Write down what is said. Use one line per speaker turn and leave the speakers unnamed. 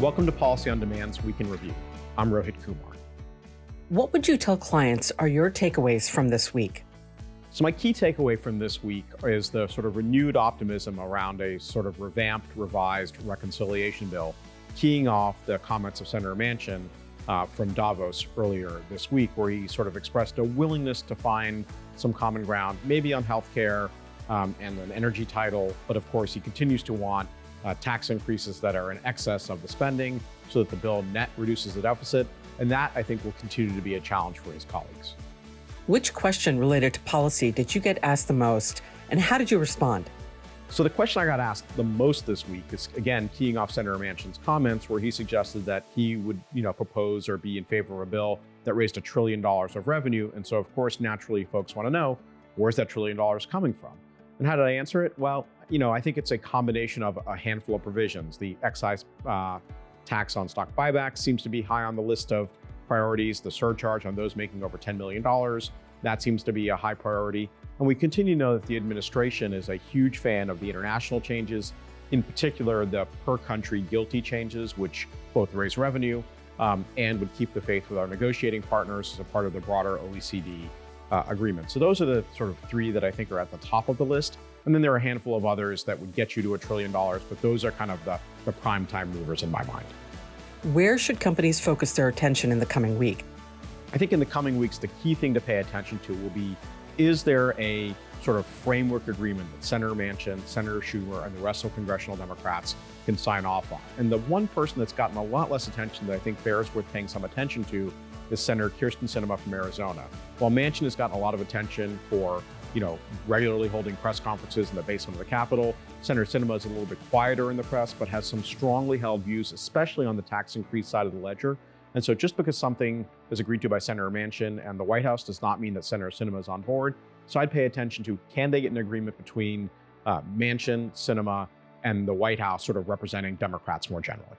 Welcome to Policy on Demand's Week in Review. I'm Rohit Kumar.
What would you tell clients are your takeaways from this week?
So my key takeaway from this week is the sort of renewed optimism around a sort of revamped, revised reconciliation bill, keying off the comments of Senator Manchin from Davos earlier this week, where he sort of expressed a willingness to find some common ground, maybe on healthcare and an energy title. But of course, he continues to want tax increases that are in excess of the spending so that the bill net reduces the deficit. And that, I think, will continue to be a challenge for his colleagues.
Which question related to policy did you get asked the most, and how did you respond?
So the question I got asked the most this week is, again, keying off Senator Manchin's comments, where he suggested that he would, propose or be in favor of a bill that raised $1 trillion of revenue. And so, of course, naturally, folks want to know, where's that $1 trillion coming from? And how did I answer it? Well, I think it's a combination of a handful of provisions. The excise tax on stock buybacks seems to be high on the list of priorities. The surcharge on those making over $10 million, that seems to be a high priority. And we continue to know that the administration is a huge fan of the international changes, in particular the per-country GILTI changes, which both raise revenue and would keep the faith with our negotiating partners as a part of the broader OECD agreement. So those are the sort of three that I think are at the top of the list. And then there are a handful of others that would get you to $1 trillion, but those are kind of the prime time movers in my mind.
Where should companies focus their attention in the coming week?
I think in the coming weeks, the key thing to pay attention to will be, is there a sort of framework agreement that Senator Manchin, Senator Schumer, and the rest of congressional Democrats can sign off on? And the one person that's gotten a lot less attention that I think bears worth paying some attention to is Senator Sinema from Arizona. While Manchin has gotten a lot of attention for regularly holding press conferences in the basement of the Capitol, Senator Sinema is a little bit quieter in the press, but has some strongly held views, especially on the tax increase side of the ledger. And so just because something is agreed to by Senator Manchin and the White House does not mean that Senator Sinema is on board. So I'd pay attention to, can they get an agreement between Manchin, Sinema, and the White House sort of representing Democrats more generally?